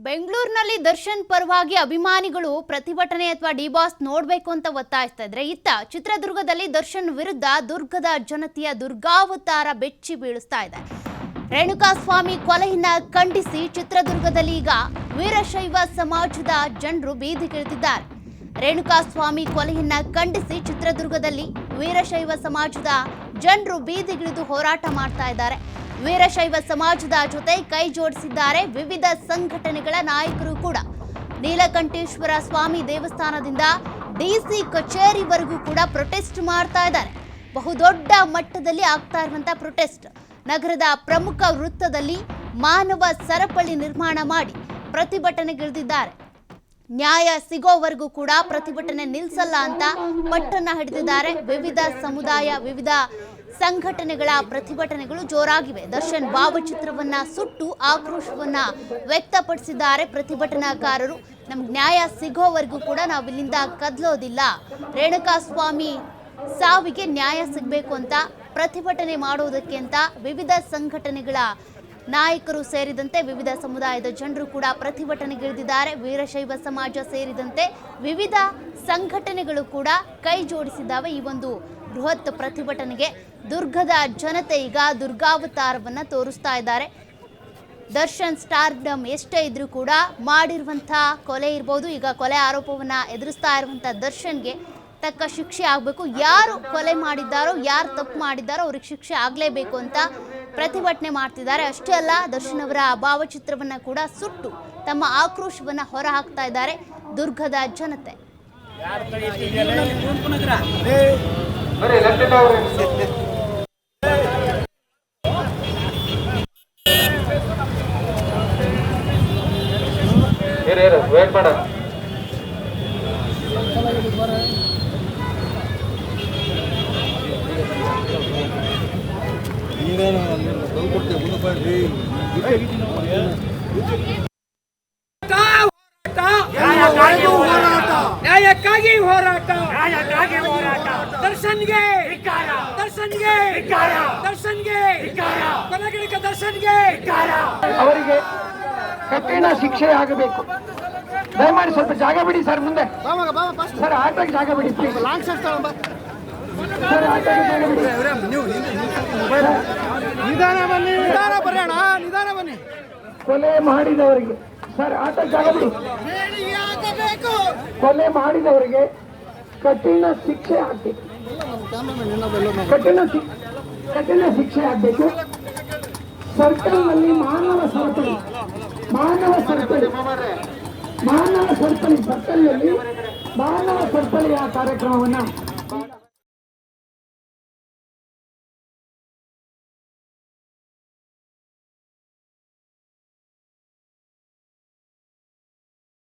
ಬೆಂಗಳೂರಿನಲ್ಲಿ ದರ್ಶನ್ ಪರವಾಗಿ ಅಭಿಮಾನಿಗಳು ಪ್ರತಿಭಟನೆ ಅಥವಾ ಡಿಬಾಸ್ ನೋಡಬೇಕು ಅಂತ ಒತ್ತಾಯಿಸ್ತಾ ಇದ್ರೆ, ಇತ್ತ ಚಿತ್ರದುರ್ಗದಲ್ಲಿ ದರ್ಶನ್ ವಿರುದ್ಧ ದುರ್ಗದ ಜನತೆಯ ದುರ್ಗಾವತಾರ ಬೆಚ್ಚಿ ಬೀಳಿಸ್ತಾ ಇದೆ. ರೇಣುಕಾಸ್ವಾಮಿ ಕೊಲೆಯನ್ನ ಖಂಡಿಸಿ ಚಿತ್ರದುರ್ಗದಲ್ಲಿ ಈಗ ವೀರಶೈವ ಸಮಾಜದ ಜನರು ಬೀದಿಗಿಳಿದಿದ್ದಾರೆ. ರೇಣುಕಾಸ್ವಾಮಿ ಕೊಲೆಯನ್ನ ಖಂಡಿಸಿ ಚಿತ್ರದುರ್ಗದಲ್ಲಿ ವೀರಶೈವ ಸಮಾಜದ ಜನರು ಬೀದಿಗಿಳಿದು ಹೋರಾಟ ಮಾಡ್ತಾ ಇದ್ದಾರೆ. ವೀರಶೈವ ಸಮಾಜದ ಜೊತೆ ಕೈ ಜೋಡಿಸಿದ್ದಾರೆ ವಿವಿಧ ಸಂಘಟನೆಗಳ ನಾಯಕರು ಕೂಡ. ನೀಲಕಂಠೇಶ್ವರ ಸ್ವಾಮಿ ದೇವಸ್ಥಾನದಿಂದ ಡಿಸಿ ಕಚೇರಿವರೆಗೂ ಕೂಡ ಪ್ರೊಟೆಸ್ಟ್ ಮಾಡ್ತಾ ಇದ್ದಾರೆ. ಬಹುದೊಡ್ಡ ಮಟ್ಟದಲ್ಲಿ ಆಗ್ತಾ ಇರುವಂತಹ ಪ್ರೊಟೆಸ್ಟ್. ನಗರದ ಪ್ರಮುಖ ವೃತ್ತದಲ್ಲಿ ಮಾನವ ಸರಪಳಿ ನಿರ್ಮಾಣ ಮಾಡಿ ಪ್ರತಿಭಟನೆಗಿಳಿದಿದ್ದಾರೆ. ನ್ಯಾಯ ಸಿಗೋವರೆಗೂ ಕೂಡ ಪ್ರತಿಭಟನೆ ನಿಲ್ಲಿಸಲ್ಲ ಅಂತ ಪಟ್ಟನ್ನ ಹಿಡಿದಿದ್ದಾರೆ. ವಿವಿಧ ಸಮುದಾಯ, ವಿವಿಧ ಸಂಘಟನೆಗಳ ಪ್ರತಿಭಟನೆಗಳು ಜೋರಾಗಿವೆ. ದರ್ಶನ್ ಭಾವಚಿತ್ರವನ್ನ ಸುಟ್ಟು ಆಕ್ರೋಶವನ್ನ ವ್ಯಕ್ತಪಡಿಸಿದ್ದಾರೆ ಪ್ರತಿಭಟನಾಕಾರರು. ನಮ್ಗೆ ನ್ಯಾಯ ಸಿಗೋವರೆಗೂ ಕೂಡ ನಾವು ಇಲ್ಲಿಂದ ಕದಲೋದಿಲ್ಲ, ರೇಣುಕಾಸ್ವಾಮಿ ಸಾವಿಗೆ ನ್ಯಾಯ ಸಿಗಬೇಕು ಅಂತ ಪ್ರತಿಭಟನೆ ಮಾಡೋದಕ್ಕೆ ಅಂತ ವಿವಿಧ ಸಂಘಟನೆಗಳ ನಾಯಕರು ಸೇರಿದಂತೆ ವಿವಿಧ ಸಮುದಾಯದ ಜನರು ಕೂಡ ಪ್ರತಿಭಟನೆಗಿಳಿದಿದ್ದಾರೆ. ವೀರಶೈವ ಸಮಾಜ ಸೇರಿದಂತೆ ವಿವಿಧ ಸಂಘಟನೆಗಳು ಕೂಡ ಕೈ ಜೋಡಿಸಿದ್ದಾವೆ ಈ ಒಂದು ಬೃಹತ್ ಪ್ರತಿಭಟನೆಗೆ. ದುರ್ಗದ ಜನತೆ ಈಗ ದುರ್ಗಾವತಾರವನ್ನ ತೋರಿಸ್ತಾ ಇದ್ದಾರೆ. ದರ್ಶನ್ ಸ್ಟಾರ್ಡಮ್ ಎಷ್ಟೇ ಇದ್ರೂ ಕೂಡ ಮಾಡಿರುವಂಥ ಕೊಲೆ ಇರ್ಬೋದು, ಈಗ ಕೊಲೆ ಆರೋಪವನ್ನ ಎದುರಿಸ್ತಾ ಇರುವಂಥ ದರ್ಶನ್ಗೆ ತಕ್ಕ ಶಿಕ್ಷೆ ಆಗಬೇಕು. ಯಾರು ಕೊಲೆ ಮಾಡಿದ್ದಾರೋ, ಯಾರು ತಪ್ಪು ಮಾಡಿದ್ದಾರೋ ಅವ್ರಿಗೆ ಶಿಕ್ಷೆ ಆಗಲೇಬೇಕು ಅಂತ ಪ್ರತಿಭಟನೆ ಮಾಡ್ತಿದ್ದಾರೆ. ಅಷ್ಟೇ ಅಲ್ಲ, ದರ್ಶನ್ ಅವರ ಭಾವಚಿತ್ರವನ್ನ ಕೂಡ ಸುಟ್ಟು ತಮ್ಮ ಆಕ್ರೋಶವನ್ನ ಹೊರ ಹಾಕ್ತಾ ಇದ್ದಾರೆ ದುರ್ಗದ ಜನತೆ. ವೇಟ್ ಮಾಡ ನ್ಯಾಯಕ್ಕಾಗಿ ಹೋರಾಟ, ದರ್ಶನ್ಗೆ ದರ್ಶನ್ಗೆ ದರ್ಶನ್ಗೆ ಕೊನೆಗಣಿಕ ದರ್ಶನ್ಗೆ ಅವರಿಗೆ ಕಠಿಣ ಶಿಕ್ಷೆ ಆಗಬೇಕು. ದಯಮಾಡಿ ಸ್ವಲ್ಪ ಜಾಗ ಬಿಡಿ ಸರ್. ಮುಂದೆ ಸರ್ ಆಟೋಗೆ ಜಾಗ ಬಿಡಿ ಪ್ಲೀಸ್. ಸರ್ ಆಟೋಗೆ ಜಾಗ ಬಿಡಿ. ನಿಧಾನ ಬನ್ನಿ, ನಿಧಾನ ಬರೋಣ, ನಿಧಾನ ಬನ್ನಿ. ಕೊಲೆ ಮಾಡಿದವರಿಗೆ ಸರ್ ಆಟೋಗೆ ಜಾಗ ಬಿಡಿ. ಕೊಲೆ ಮಾಡಿದವರಿಗೆ ಕಠಿಣ ಶಿಕ್ಷೆ ಆಗಬೇಕು. ಕಠಿಣ ಶಿಕ್ಷೆ ಆಗಬೇಕು. ಸರ್ಕಲ್ನಲ್ಲಿ ಮಾನವ ಸರಪಳಿ ಸರ್ಕಲ್ನಲ್ಲಿ ಮಾನವ ಸರಪಳಿಯ ಕಾರ್ಯಕ್ರಮವನ್ನ